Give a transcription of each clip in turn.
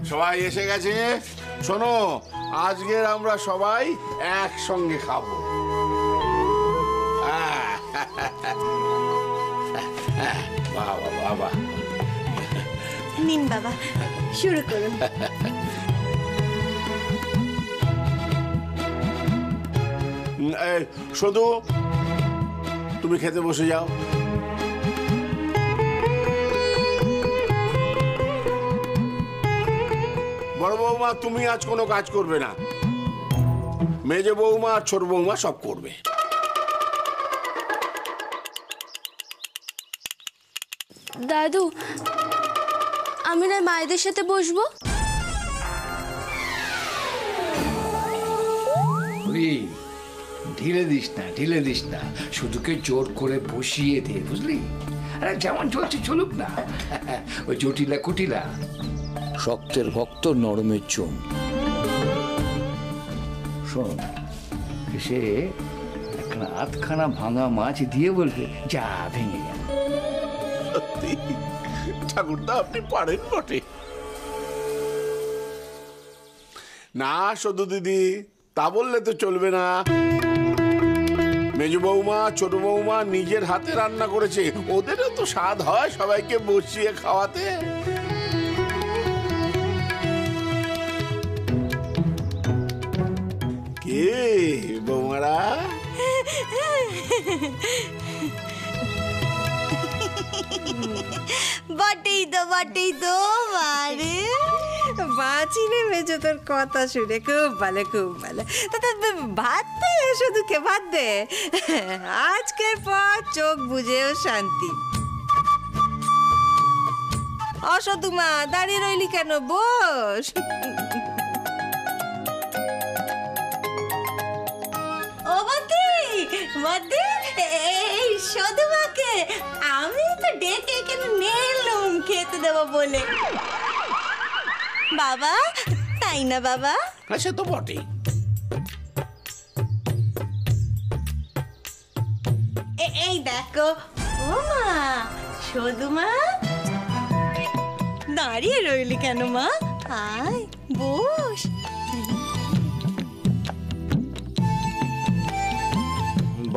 সবাই এসে গেছে। শোনো, আজকের আমরা সবাই একসঙ্গে খাবো। বাবা বাবা, নিন বাবা, শুরু করুন। শুধু তুমি খেতে বসে যাও। বড় বৌমা, তুমি আজ কোনো কাজ করবে না। মেজে বৌমা আর ছোট বৌমা সব করবে। দাদু, আমি না মায়েদের সাথে বসবো। ঢিলে দিস না, ঢিলে দিস না, শুধুকে জোর করে বসিয়ে দে, বুঝলি? আরে যেমন চলছে চলুক না, ওই জটিলা কুটিলা। শক্তের ভক্ত, নরমের চুম। শোন, সে একটা আধখানা ভাঙা মাছ দিয়ে বলবে যা ভেঙে গেল। ঠাকুরদা, আপনি পারেন বটে। না শুধু দিদি, তা বললে তো চলবে না। মেজো বৌমা ছোট বৌমা নিজের হাতে রান্না করেছে, ওদেরও তো স্বাদ হয় সবাইকে বসিয়ে খাওয়াতে। কে বৌমারা? বটেই তো, বটেই তো মারে। বাঁচি নেমেছে তোর কথা শুনে, খুব ভালো, খুব ভালো। ভাত দে, শুধুকে ভাত দে। আজকের পর চোখ বুঝেও শান্তি। অসতু মা, দাঁড়িয়ে রইলি কেন? বস। ও মতি, মতি, এই সদুমাকে আমি তো ডেকে এখানে নিয়ে এলাম খেতে দেবো বলে। বাবা, তাই না বাবা? হ্যাঁ, সে তো বটেই। এই দেখো, ও মা, সদুমা, দাঁড়িয়ে রইলি কেন মা? আয় বস।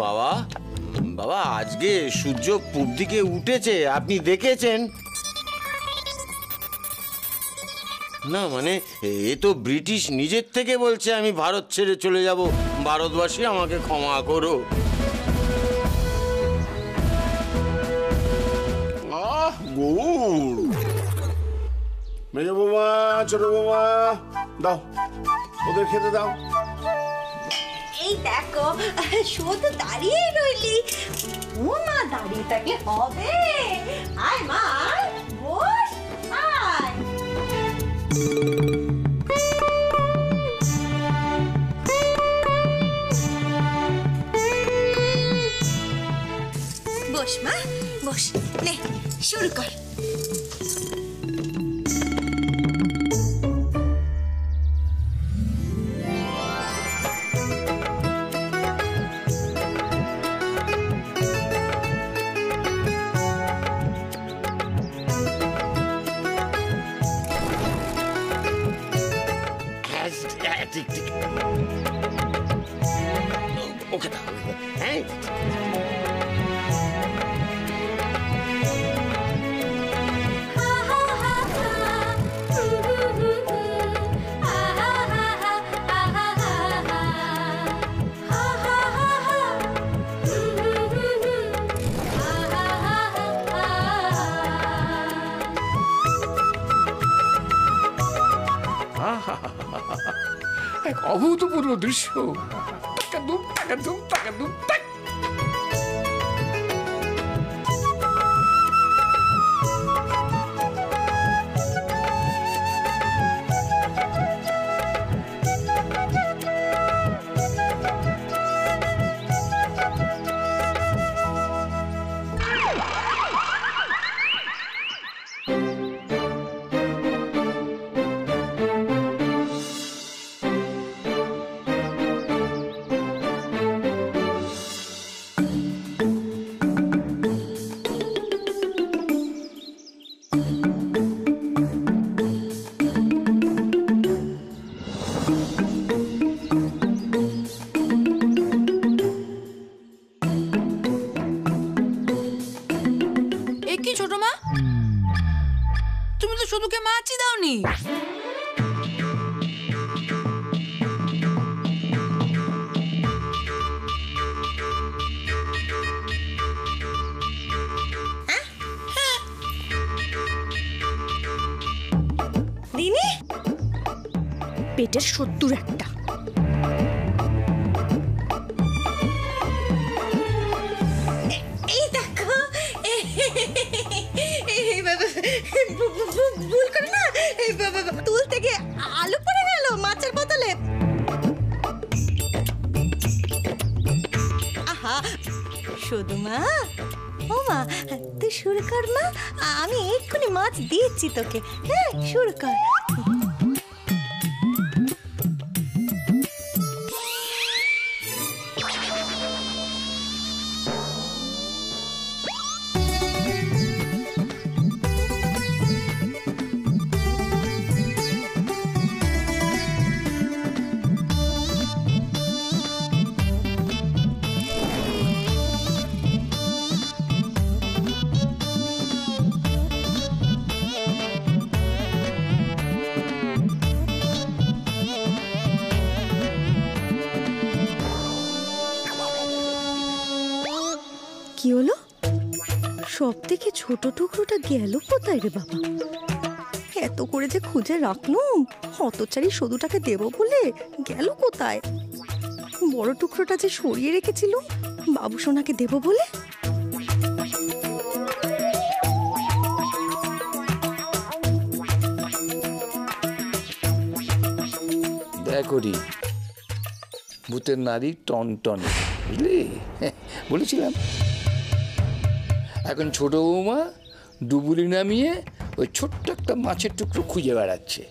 বাবা, বাবা, আজকে সূর্য পূব দিকে উঠেছে, আপনি দেখেছেন? না মানে, এ তো ব্রিটিশ নিজের থেকে বলছে আমি ভারত ছেড়ে চলে যাব। ভারতবাসী, আমাকে ক্ষমা করো। মেজো বৌমা ছোট বৌমা, দাও, ওদের খেতে দাও। এই দেখো, শুধু দাঁড়িয়ে রইলি। ও মা, দাঁড়িয়ে থাকলে হবে? আয় মা, আয়, বস, আয়। বস মা, বস, নে শুরু কর। ঠিক ঠিক, ওকে দাও। হ্যাঁ, এক অভূতপূর্ব দৃশ্য। টাকাদুম টাকাদুম টাকাদুম টাক। দিনি পেটের ৭০ একটা। এই দেখো ভুল করে না তুল থেকে আলু পড়ে গেল মাছের বোতলে। আহা শুধু মা, ও মা তুই শুরু কর মা, আমি এক্ষুনি মাছ দিচ্ছি তোকে। হ্যাঁ শুরু কর। কি হলো? সব থেকে ছোট টুকরোটা গেল কোথায় রে বাবা? এত করে যে খুঁজে রাখলুম, হতচারি সদুটাকে দেব বলে গেল কোথায়? বড় টুকরোটা যে সরিয়ে রেখেছিলুম বাবু সোনাকে দেব বলে। দেখো রি, ভূতের নারী টন, বুঝলি? বলেছিলাম। এখন ছোট বৌমা ডুবুরি নামিয়ে ওই ছোট্ট একটা মাছের টুকরো খুঁজে বেড়াচ্ছে।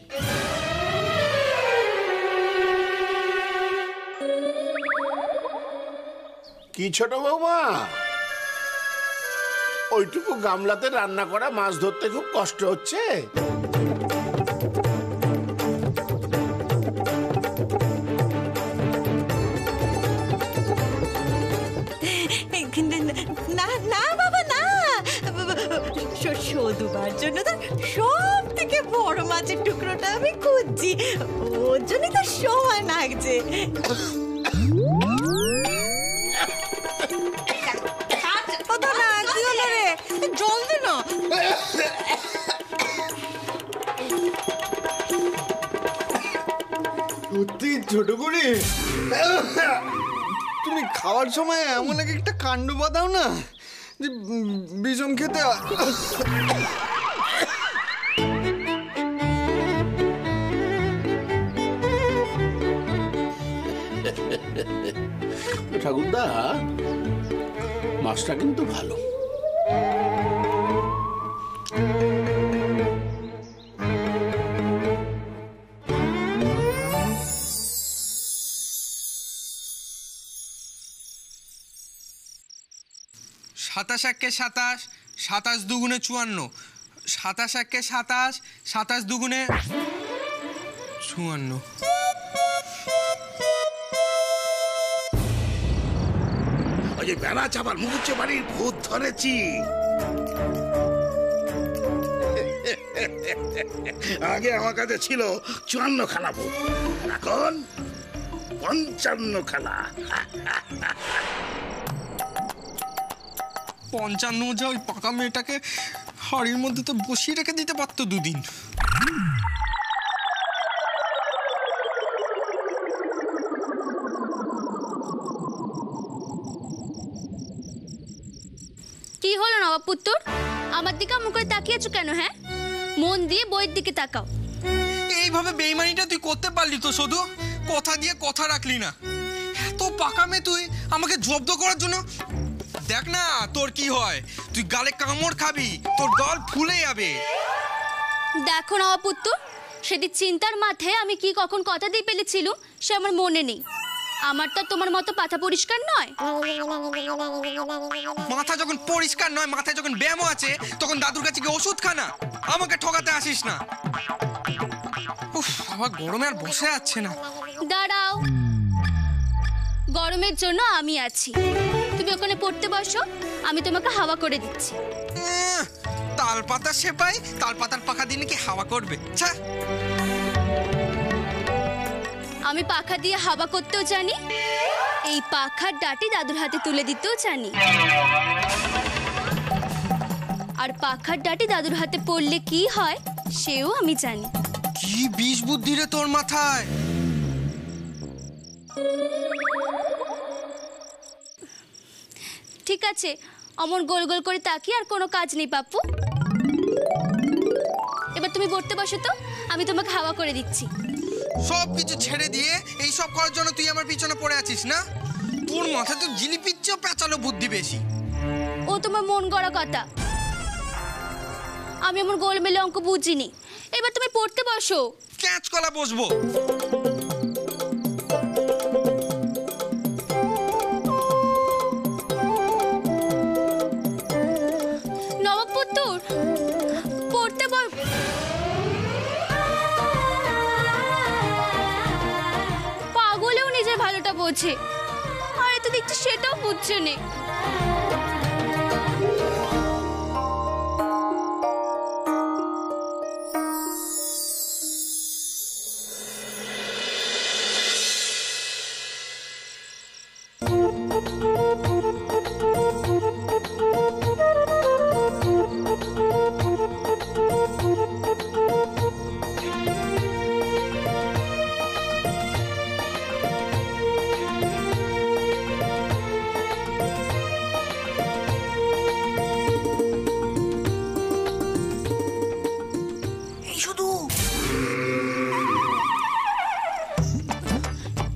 কি ছোট বৌমা, ওইটুকু গামলাতে রান্না করা মাছ ধরতে খুব কষ্ট হচ্ছে? না না বাবা না, সদুবার জন্য তো সব থেকে বড় মাছের টুকরোটা আমি খুঁজছি, ওর জন্য তো সময় লাগছে। জল দে না। সত্যি ছোট করে তুমি খাওয়ার সময় এমন একটা কাণ্ড বাঁধাও না যে বিষম খেতে ঠাকুরদা, মাছটা কিন্তু ভালো। সাতাশ একে ২৭, ২৭ দুগুণে ৫৪, ২৭ একে ২৭, ২৭ দুগুণে ৫৪। ওই যে বেলা চাপার মুখুচ্ছে বাড়ির ভূত ধরেছি। আগে আমার কাছে ছিল ৫৪ খানা ভূত, এখন ৫৫ খানা। ৫৫ যা ওই পাকা মেয়েটাকে হাড়ির মধ্যে তো বসিয়ে রেখে দিতে পারতো ২ দিন। কি হলো নবাব পুত্তর, আমার দিকে মুখ করে তাকিয়েছো কেন? হ্যাঁ, মন দিয়ে বইয়ের দিকে তাকাও। এইভাবে বেইমানিটা তুই করতে পারলি তো শুধু? কথা দিয়ে কথা রাখলি না। এত পাকা মেয়ে তুই আমাকে জব্দ করার জন্য। দেখ না তোর কি হয়, তুই গালে কামড় খাবি, তোর গাল ফুলে যাবে। দেখো নবাব পুত্তর, সেদিন চিন্তার মাথায় আমি কি কখন কথা দিয়ে ফেলেছিলুম সে আমার মনে নেই। আমার তো তোমার মতো পাতা পরিষ্কার নয়। মাথা যখন পরিষ্কার নয়, মাথায় যখন ব্যায়াম আছে, তখন দাদুর কাছে গিয়ে ওষুধ খা না, আমাকে ঠকাতে আসিস না। উফ, আমার গরমে আর বসে যাচ্ছে না। দাঁড়াও, গরমের জন্য আমি আছি, তুমি ওখানে পড়তে বসো, আমি তোমাকে হাওয়া করে দিচ্ছি। তা তাল পাতা সেপাই তাল পাতার পাখা দিয়ে নাকি হাওয়া করবে। ছ্যা। আমি পাখা দিয়ে হাওয়া করতেও জানি, এই পাখার ডাটি দাদুর হাতে তুলে দিতেও জানি। আর পাখার ডাটি দাদুর হাতে পড়লে কি হয় সেও আমি জানি। কি বিষ বুদ্ধি রে তোর মাথায়! ঠিক আছে, অমন গোল গোল করে তাকিয়ে আর কোনো কাজ নেই পাপ্পু। এবার তুমি পড়তে বসো তো, আমি তোমাকে হাওয়া করে দিচ্ছি। সব কিছু ছেড়ে দিয়ে এই সব করার জন্য তুই আমার পিছনে পড়ে আছিস না? তোর মাথায় তো জিলিপির চেয়েও পেঁচালো বুদ্ধি বেশি। ও তোমার মন গড়া কথা, আমি আমার গোলমেলে অঙ্ক বুঝিনি। এবার তুমি পড়তে বসো। ক্যাচ কলা বসবো। নবাবপুত্তুর পড়তে বস। পাগলেও নিজের ভালোটা বোঝে, আর এত দেখছি সেটাও বুঝছে না।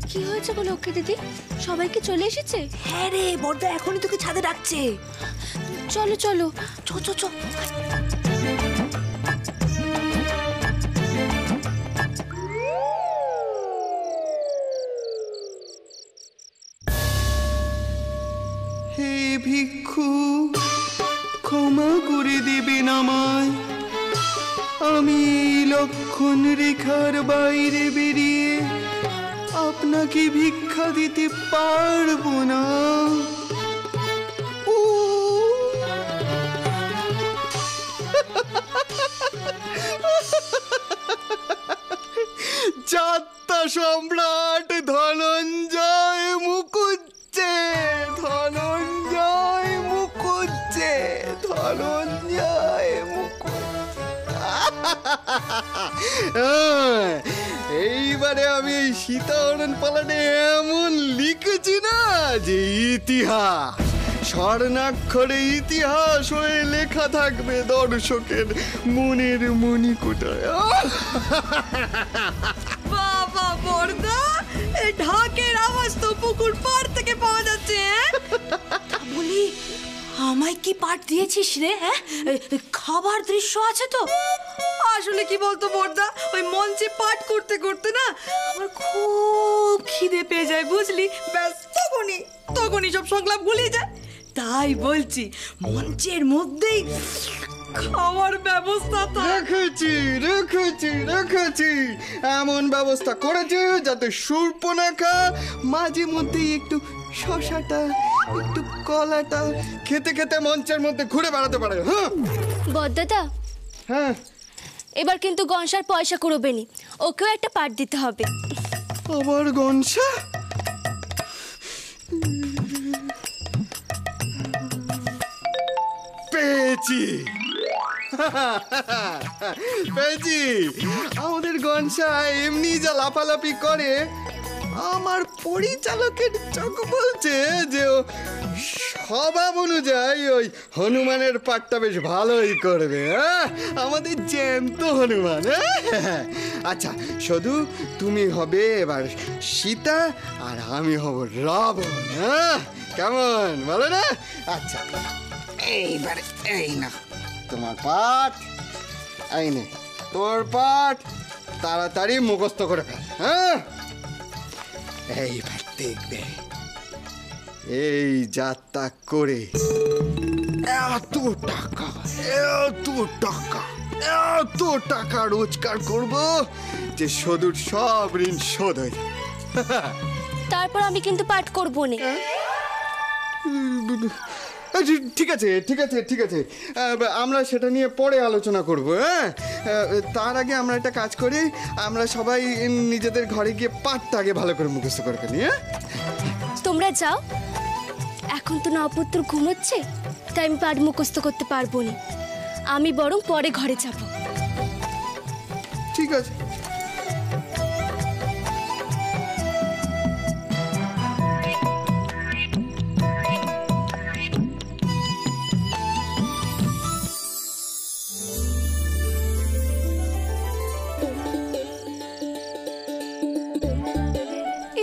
কি হয়েছে গো লক্ষ্মী দিদি, সবাই কি চলে এসেছে? হ্যাঁ রে, বড়দা এখনই তোকে ছাদে ডাকছে। চলো চলো। চো চো চো। হে ভিক্ষু, ক্ষমা করে দেবেন আমায়, আমি এই লক্ষণ রেখার বাইরে বেরিয়ে আপনাকে ভিক্ষা দিতে পারবো না। যাত্রা সম্রাট ধনঞ্জয় মুকুজ্জে, ধনঞ্জয় মুকুজ্জে, ধনঞ্জয় মুকুজ্জে। এইবারে আমি এই সীতাহরণ পালানে এমন লিখেছি না যে ইতিহাস, স্বর্ণাক্ষরে ইতিহাস হয়ে লেখা থাকবে দর্শকের মনের মণিকূটায়। বাবা বড়দা, এই ঢাকের আওয়াজ তো পুকুর পাড় থেকে পাওয়া যাচ্ছে। বলি, আমায় কি পাঠ দিয়েছিস রে? হ্যাঁ, খাবার দৃশ্য আছে তো? আসলে কি বলতো বড়দা, ওই মঞ্চে পাঠ করতে করতে না আমার খুব খিদে পেয়ে যায়, বুঝলি? ব্যাস তখনই সব সংলাপ ভুলে যায়। তাই বলছি, মঞ্চের মধ্যেই খাওয়ার ব্যবস্থা রেখেছি এমন ব্যবস্থা করেছি যাতে শূর্পণখা মাঝে মধ্যে একটু শশাটা, একটু কলাটা খেতে খেতে মঞ্চের মধ্যে ঘুরে বেড়াতে পারে। হ্যাঁ বড়দাদা, হ্যাঁ, এবার কিন্তু গনসার পয়সা কুড়োবেনি, ওকেও একটা পাঠ দিতে হবে। আবার গনসা? পেয়েছি আমাদের গনসা এমনি যা লাফালাফি করে, আমার পরিচালকের চোখ বলছে যে ও স্বভাব অনুযায়ী ওই হনুমানের পাঠটা বেশ ভালোই করবে। আমাদের জ্যান্ত হনুমান। আচ্ছা, শুধু তুমি হবে এবার সীতা আর আমি হব রাবণ। কেমন বলো না? আচ্ছা, এইবারে এই না তোমার পাঠ, এই নে তোর পাঠ, তাড়াতাড়ি মুখস্থ করে ফেল। হ্যাঁ, এইবার দেখবে এই যাত্রা করে এত টাকা রোজগার করব যে সদূর সব ঋণ শোধ হয়ে যাবে। তারপর আমি কিন্তু পাঠ করবো না। ঠিক আছে ঠিক আছে ঠিক আছে, আমরা সেটা নিয়ে পরে আলোচনা করব। হ্যাঁ, তার আগে আমরা একটা কাজ করি, আমরা সবাই নিজেদের ঘরে গিয়ে পাঠটা আগে ভালো করে মুখস্থ করে ফেলি। হ্যাঁ, তোমরা যাও, এখন তো নপুত্র ঘুমোচ্ছে, তাই আমি পাঠ মুখস্থ করতে পারবো না। আমি বরং পরে ঘরে যাব। ঠিক আছে।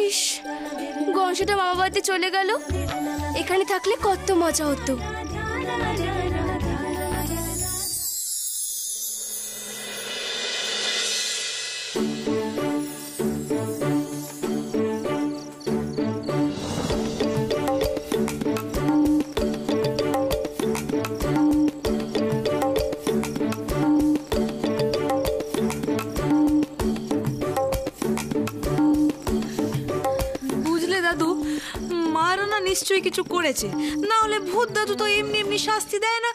ইস, গংশটা মামা বাড়িতে চলে গেল। এখানে থাকলে কত মজা হতো। বুঝলে দাদু, মারও না নিশ্চয়ই কিছু করেছে, না হলে ভূত দাদু তো এমনি এমনি শাস্তি দেয় না।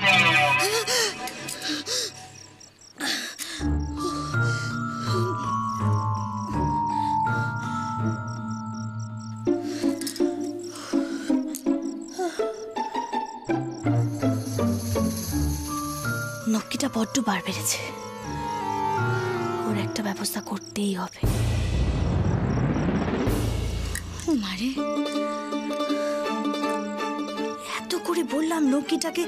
নক্কিটা বড্ড বার বেড়েছে, ওর একটা ব্যবস্থা করতেই হবে। মারে, এত করে বললাম নক্কিটাকে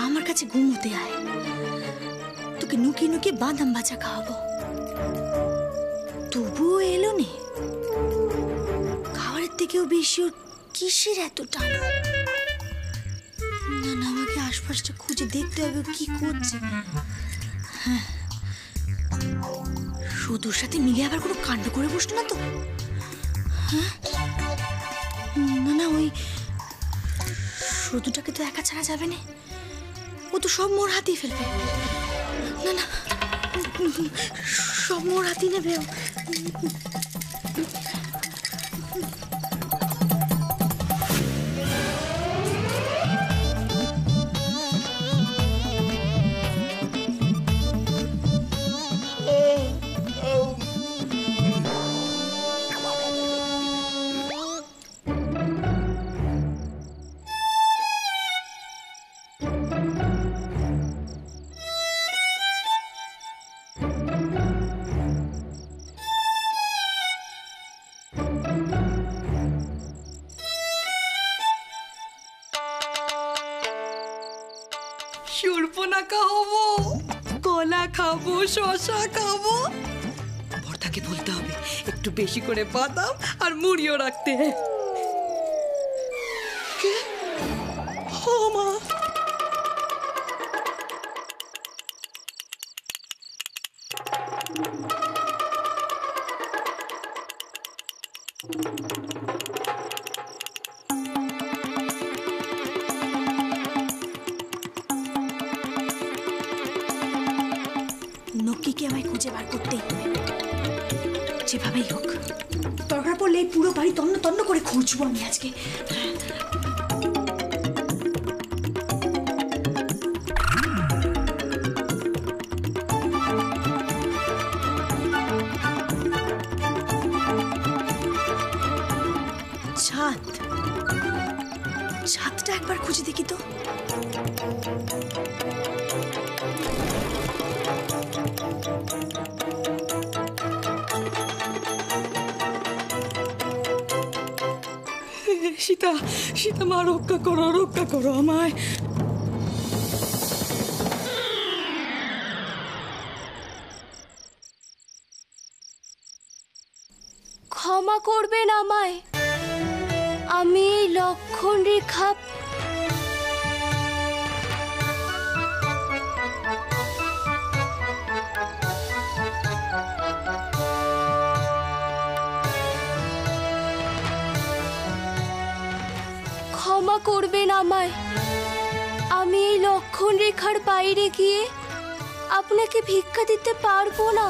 আমার কাছে ঘুমোতে আয়, তোকে নুকিয়ে নুকিয়ে বাদাম ভাজা খাওয়াবো, তবুও এলো নে। খাবারের থেকেও বেশি ওর কিসের এত টান? না না, আমাকে আশপাশটা খুঁজে দেখতে হবে ও কি করছে। হ্যাঁ, শুধুর সাথে মিলে আবার কোনো কাণ্ড করে বসতো না তো? হ্যাঁ, না না, ওই শুধুটাকে তো একা ছাড়া যাবে না, ও তো সব মোর হাতেই ফেলবে। না না, সব মোর হাতেই নেবে ও। সুর্পনাখা হবো, কলা খাবো, শশা খাবো। বর্দাকে বলতে হবে একটু বেশি করে বাদাম আর মুড়িও রাখতে। ও মা, নক্কিকে আমায় খুঁজে বার করতেই হবে, যেভাবেই হোক। দরকার পড়লে এই পুরো বাড়ি তন্ন তন্ন করে খুঁজবো আমি আজকে। ছাদ, ছাদটা একবার খুঁজে দেখি তো। সীতা, সীতা মা, রক্ষা করো আমায়। ক্ষমা করবেন আমায়, আমি এই লক্ষণ রেখা ক্ষমা করবেন আমায়, আমি এই লক্ষণ রেখার বাইরে গিয়ে আপনাকে ভিক্ষা দিতে পারবো না।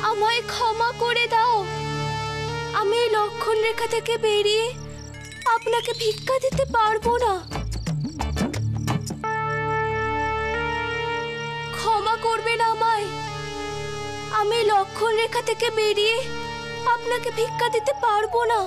আমায় ক্ষমা করে দাও। আমি এই লক্ষণ রেখা থেকে বেরিয়ে আপনাকে ভিক্ষা দিতে পারবো না। ক্ষমা করবেন আমায়। আমি লক্ষণ রেখা থেকে বেরিয়ে আপনাকে ভিক্ষা দিতে পারবো না।